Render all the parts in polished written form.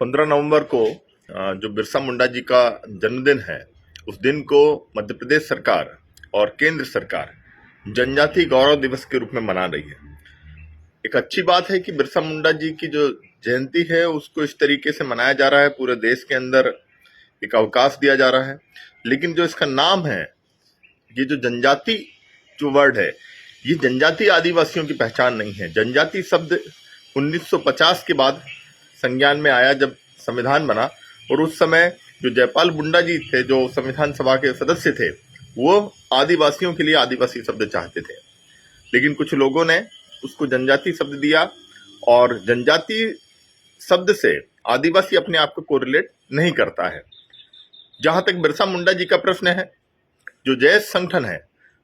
15 नवंबर को जो बिरसा मुंडा जी का जन्मदिन है, उस दिन को मध्य प्रदेश सरकार और केंद्र सरकार जनजाति गौरव दिवस के रूप में मना रही है। एक अच्छी बात है कि बिरसा मुंडा जी की जो जयंती है उसको इस तरीके से मनाया जा रहा है, पूरे देश के अंदर एक अवकाश दिया जा रहा है। लेकिन जो इसका नाम है, ये जो जनजाति जो वर्ड है, ये जनजाति आदिवासियों की पहचान नहीं है। जनजाति शब्द 1950 के बाद संज्ञान में आया जब संविधान बना, और उस समय जो जयपाल मुंडा जी थे, जो संविधान सभा के सदस्य थे, वो आदिवासियों के लिए आदिवासी शब्द चाहते थे। लेकिन कुछ लोगों ने उसको जनजाति शब्द दिया, और जनजाति शब्द से आदिवासी अपने आप को कोरिलेट नहीं करता है। जहां तक बिरसा मुंडा जी का प्रश्न है, जो जैस संगठन है,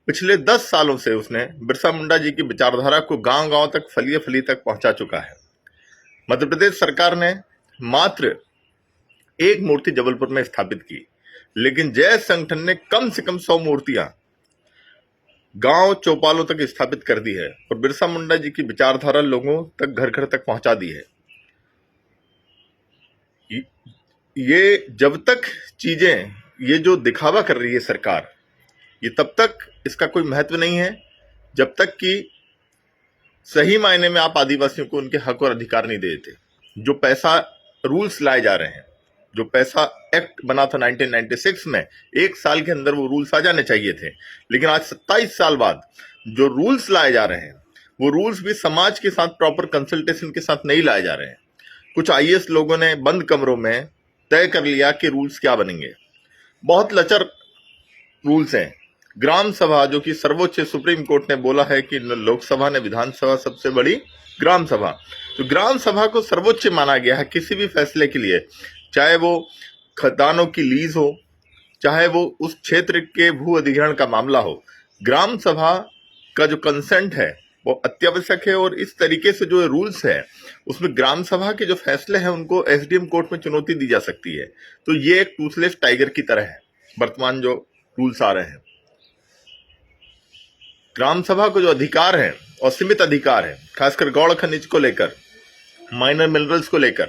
पिछले 10 सालों से उसने बिरसा मुंडा जी की विचारधारा को गांव-गांव तक, फली तक पहुंचा चुका है। मध्य प्रदेश सरकार ने मात्र एक मूर्ति जबलपुर में स्थापित की, लेकिन जैस संगठन ने कम से कम 100 मूर्तियां गांव चौपालों तक स्थापित कर दी है, और बिरसा मुंडा जी की विचारधारा लोगों तक, घर घर तक पहुंचा दी है। ये जब तक चीजें, ये जो दिखावा कर रही है सरकार, ये तब तक इसका कोई महत्व नहीं है जब तक कि सही मायने में आप आदिवासियों को उनके हक और अधिकार नहीं देते। जो पैसा रूल्स लाए जा रहे हैं, जो पैसा एक्ट बना था 1996 में, 1 साल के अंदर वो रूल्स आ जाने चाहिए थे। लेकिन आज 27 साल बाद जो रूल्स लाए जा रहे हैं, वो रूल्स भी समाज के साथ प्रॉपर कंसल्टेशन के साथ नहीं लाए जा रहे हैं। कुछ आईएएस लोगों ने बंद कमरों में तय कर लिया कि रूल्स क्या बनेंगे। बहुत लचर रूल्स हैं। ग्राम सभा, जो कि सर्वोच्च सुप्रीम कोर्ट ने बोला है कि लोकसभा ने विधानसभा सबसे बड़ी ग्राम सभा, तो ग्राम सभा को सर्वोच्च माना गया है किसी भी फैसले के लिए, चाहे वो खदानों की लीज हो, चाहे वो उस क्षेत्र के भू अधिग्रहण का मामला हो। ग्राम सभा का जो कंसेंट है वो अत्यावश्यक है, और इस तरीके से जो रूल्स है उसमें ग्राम सभा के जो फैसले हैं उनको एसडीएम कोर्ट में चुनौती दी जा सकती है। तो ये एक टूथलेस टाइगर की तरह है वर्तमान जो रूल्स आ रहे हैं। ग्राम सभा को जो अधिकार है, और सीमित अधिकार है, खासकर गौड़ खनिज को लेकर, माइनर मिनरल्स को लेकर,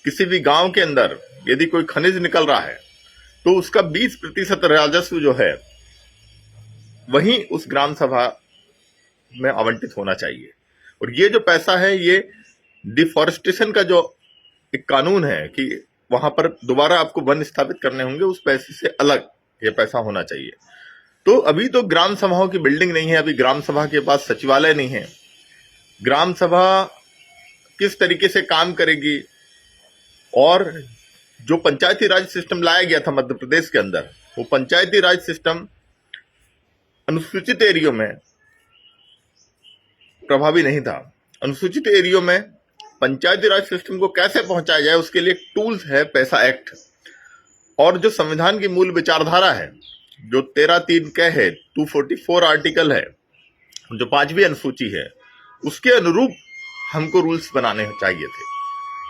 किसी भी गांव के अंदर यदि कोई खनिज निकल रहा है तो उसका 20% राजस्व जो है वहीं उस ग्राम सभा में आवंटित होना चाहिए। और ये जो पैसा है, ये डिफॉरेस्टेशन का जो एक कानून है कि वहां पर दोबारा आपको वन स्थापित करने होंगे, उस पैसे से अलग ये पैसा होना चाहिए। तो अभी तो ग्राम सभाओं की बिल्डिंग नहीं है, अभी ग्राम सभा के पास सचिवालय नहीं है। ग्राम सभा किस तरीके से काम करेगी, और जो पंचायती राज सिस्टम लाया गया था मध्य प्रदेश के अंदर, वो पंचायती राज सिस्टम अनुसूचित एरियो में प्रभावी नहीं था। अनुसूचित एरियो में पंचायती राज सिस्टम को कैसे पहुंचाया जाए, उसके लिए एक टूल्स है पैसा एक्ट। और जो संविधान की मूल विचारधारा है, जो 13(3) क है, 244 आर्टिकल है, जो 5वीं अनुसूची है, उसके अनुरूप हमको रूल्स बनाने चाहिए थे।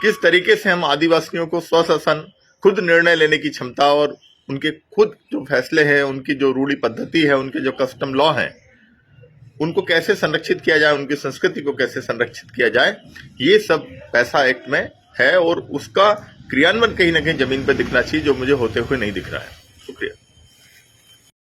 किस तरीके से हम आदिवासियों को स्वशासन, खुद निर्णय लेने की क्षमता, और उनके खुद जो फैसले हैं, उनकी जो रूढ़ी पद्धति है, उनके जो कस्टम लॉ हैं, उनको कैसे संरक्षित किया जाए, उनकी संस्कृति को कैसे संरक्षित किया जाए, ये सब पैसा एक्ट में है। और उसका क्रियान्वयन कहीं ना कहीं जमीन पर दिखना चाहिए, जो मुझे होते हुए नहीं दिख रहा है।